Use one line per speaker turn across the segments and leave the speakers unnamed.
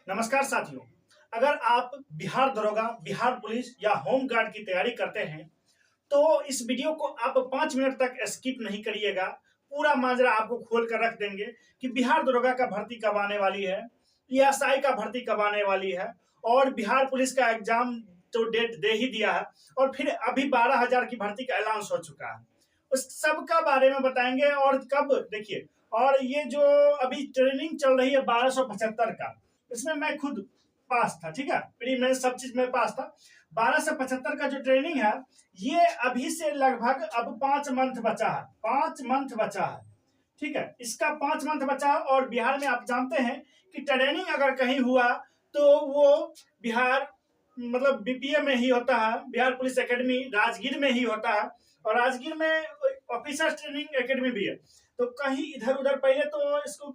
नमस्कार साथियों। अगर आप बिहार दरोगा, बिहार पुलिस या होम गार्ड की तैयारी करते हैं तो इस वीडियो को आप 5 मिनट तक स्किप नहीं करिएगा। पूरा माजरा आपको खोल कर रख देंगे कि बिहार दरोगा का भर्ती कब आने वाली है, ईएसआई का भर्ती कब आने वाली है और बिहार पुलिस का एग्जाम तो डेट दे ही दिया है और फिर अभी 12,000 की भर्ती का ऐलान हो चुका है। उस सब का बारे में बताएंगे और कब देखिए। और ये जो अभी ट्रेनिंग चल रही है 1275 का, इसमें मैं खुद पास था, ठीक है, प्री मेंस सब चीज में पास था। 1275 का जो ट्रेनिंग है ये अभी से लगभग अब 5 मंथ बचा है, 5 मंथ बचा है, ठीक है, इसका 5 मंथ बचा है। और बिहार में आप जानते हैं कि ट्रेनिंग अगर कहीं हुआ तो वो बिहार मतलब बीपीए में ही होता है, बिहार पुलिस एकेडमी राजगीर में ही होता है और राजगीर में ऑफिसर ट्रेनिंग एकेडमी भी है। तो कहीं इधर उधर पहले तो इसको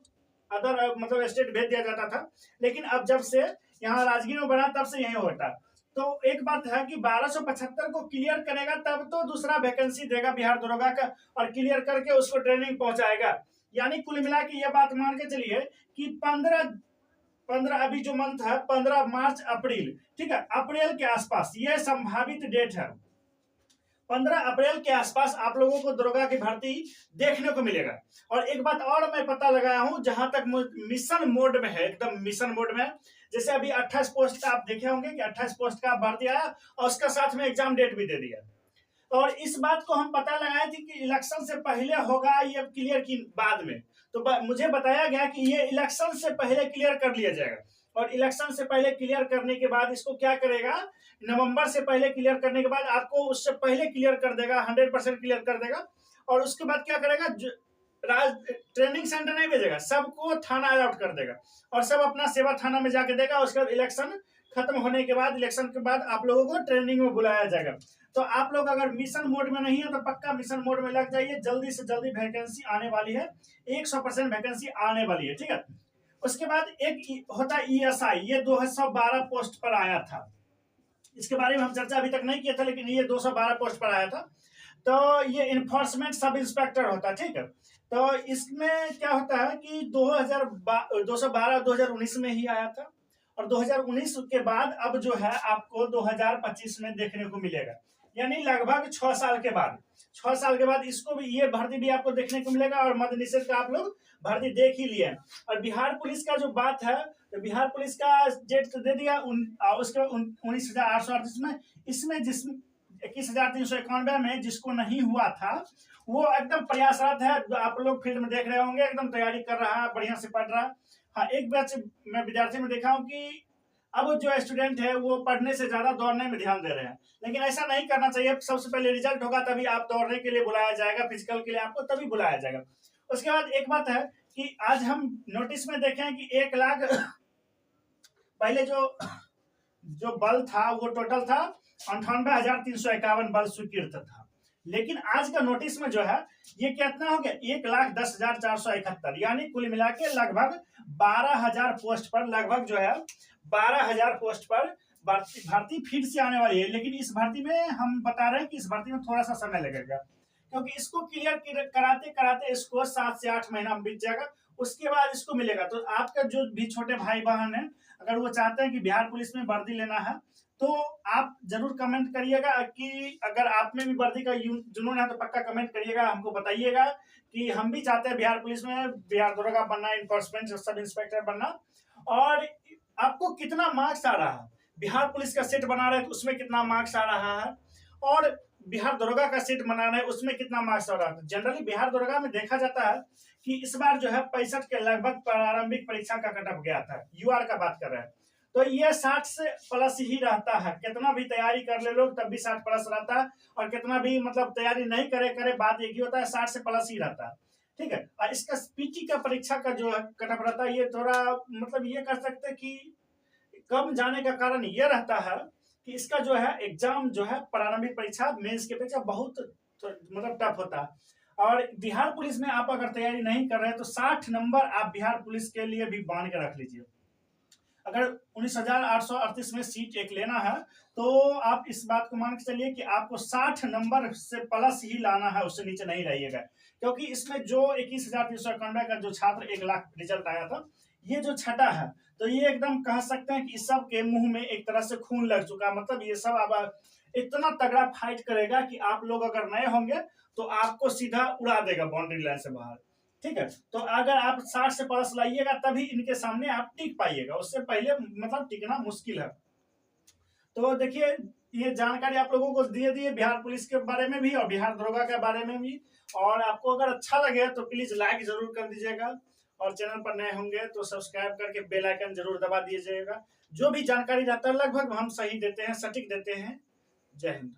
अदर मतलब स्टेट भेज दिया जाता था, लेकिन अब जब से यहाँ राजगीर में बना तब से यही होता है। तो एक बात है कि 1275 को क्लियर करेगा तब तो दूसरा वैकेंसी देगा बिहार दरोगा का और क्लियर करके उसको ट्रेनिंग पहुंचाएगा। यानी कुल मिला के ये बात मान के चलिए कि 15 अभी जो मंथ है 15 मार्च अप्रैल, ठीक है, अप्रैल के आसपास ये संभावित डेट है। 15 अप्रैल के आसपास आप लोगों को दरोगा की भर्ती देखने को मिलेगा। और एक बात और मैं पता लगाया हूं, जहां तक मिशन मोड में है, एकदम मिशन मोड में। जैसे अभी 28 पोस्ट का आप देखे होंगे कि 28 पोस्ट का भर्ती आया और उसका साथ में एग्जाम डेट भी दे दिया। और इस बात को हम पता लगाए थे कि इलेक्शन से पहले होगा या क्लियर की बाद में। तो मुझे बताया गया कि ये इलेक्शन से पहले क्लियर कर लिया जाएगा और इलेक्शन से पहले क्लियर करने के बाद इसको क्या करेगा, नवंबर से पहले क्लियर करने के बाद आपको उससे पहले क्लियर कर देगा, 100% क्लियर कर देगा। और उसके बाद क्या करेगा, ट्रेनिंग सेंटर नहीं भेजेगा, सबको थाना अलॉट कर देगा और सब अपना सेवा थाना में जाके देगा। उसके बाद इलेक्शन खत्म होने के बाद, इलेक्शन के बाद आप लोगों को ट्रेनिंग में बुलाया जाएगा। तो आप लोग अगर मिशन मोड में नहीं है तो पक्का मिशन मोड में लग जाइए, जल्दी से जल्दी वैकेंसी आने वाली है, 100% वैकेंसी आने वाली है, ठीक है। उसके बाद एक होता है ईएसआई, ये 212 पोस्ट पर आया था। इसके बारे में हम चर्चा अभी तक नहीं किया था, लेकिन ये 212 पोस्ट पर आया था। तो ये इन्फोर्समेंट सब इंस्पेक्टर होता है, ठीक है। तो इसमें क्या होता है कि 212 2019 में ही आया था और 2019 के बाद अब जो है आपको 2025 में देखने को मिलेगा, यानी लगभग 6 साल के बाद। 6 साल के बाद इसको भी, ये भर्ती भी आपको देखने को मिलेगा। और मद्य निषेध का आप लोग भर्ती देख ही लिए। और बिहार पुलिस का जो बात है, तो बिहार पुलिस का डेट तो दे दिया उसके 19,838 में। इसमें जिस 21,391 में जिसको नहीं हुआ था वो एकदम प्रयासरत है। आप लोग फील्ड में देख रहे होंगे, एकदम तैयारी कर रहा है, बढ़िया से पढ़ रहा है। हाँ, एक बैच मैं विद्यार्थी में देखा हूँ कि अब जो स्टूडेंट है वो पढ़ने से ज्यादा दौड़ने में ध्यान दे रहे हैं, लेकिन ऐसा नहीं करना चाहिए। सबसे पहले रिजल्ट होगा तभी आप दौड़ने के लिए बुलाया जाएगा, फिजिकल के लिए आपको तभी बुलाया जाएगा। उसके बाद एक बात है कि आज हम नोटिस में देखें कि 1,00,000 पहले जो बल था वो टोटल था 98,351 बल स्वीकृत था, लेकिन आज का नोटिस में जो है ये कितना हो गया, 1,10,471, यानी कुल मिला के लगभग 12,000 पोस्ट पर, लगभग जो है 12,000 पोस्ट पर भर्ती फिर से आने वाली है। लेकिन इस भर्ती में हम बता रहे हैं कि इस भर्ती में थोड़ा सा समय लगेगा, क्योंकि इसको क्लियर कराते कराते इसको 7 से 8 महीना बीत जाएगा, उसके बाद इसको मिलेगा। तो आपका जो भी छोटे भाई बहन है, अगर वो चाहते हैं कि बिहार पुलिस में वर्दी लेना है तो आप जरूर कमेंट करिएगा कि अगर आप में भी वर्दी का जुनून है तो पक्का कमेंट करिएगा, हमको बताइएगा कि हम भी चाहते हैं बिहार पुलिस में बिहार दरोगा बनना, इन्फोर्समेंट सब इंस्पेक्टर बनना। और आपको कितना मार्क्स आ रहा है, बिहार पुलिस का सेट बना रहे हैं तो उसमें कितना मार्क्स आ रहा है, और बिहार दरोगा का सीट बना रहे हैं उसमें कितना मार्क्स आ रहा है। जनरली बिहार दरोगा में देखा जाता है कि इस बार जो है 65 के लगभग प्रारंभिक परीक्षा का कटअप गया था, यूआर का बात कर रहे हैं। तो ये 60 से प्लस ही रहता है, कितना भी तैयारी कर ले लोग तब भी 60 प्लस रहता है, और कितना भी मतलब तैयारी नहीं करे बात एक ही होता है, 60 से प्लस ही रहता है, ठीक है। और इसका पीटी का परीक्षा का जो कटअप रहता है ये थोड़ा मतलब ये कर सकते हैं कि कम जाने का कारण ये रहता है कि इसका जो है एग्जाम जो है प्रारंभिक परीक्षा मेंस की अपेक्षा बहुत मतलब टफ होता है। और बिहार पुलिस में आप अगर तैयारी नहीं कर रहे हैं तो 60 नंबर आप बिहार पुलिस के लिए भी बांध के रख लीजिए। अगर 19,838 में सीट एक लेना है तो आप इस बात को मान के चलिए कि आपको 60 नंबर से प्लस ही लाना है, उससे नीचे नहीं रहिएगा। क्योंकि इसमें जो 21,391 का जो छात्र 1,00,000 रिजल्ट आया था ये जो छटा है, तो ये एकदम कह सकते हैं कि इस सब के मुंह में एक तरह से खून लग चुका। मतलब ये सब अब इतना तगड़ा फाइट करेगा कि आप लोग अगर नए होंगे तो आपको सीधा उड़ा देगा बाउंड्री लाइन से बाहर। ठीक है, तो अगर आप 60 से प्लस लाइएगा तभी इनके सामने आप टिक पाइएगा, उससे पहले मतलब टिकना मुश्किल है। तो देखिए, ये जानकारी आप लोगों को दिए दिए बिहार पुलिस के बारे में भी और बिहार दरोगा के बारे में भी। और आपको अगर अच्छा लगे तो प्लीज लाइक जरूर कर दीजिएगा, और चैनल पर नए होंगे तो सब्सक्राइब करके बेल आइकन जरूर दबा दीजिएगा। जो भी जानकारी रहता है लगभग हम सही देते हैं, सटीक देते हैं। जय हिंद।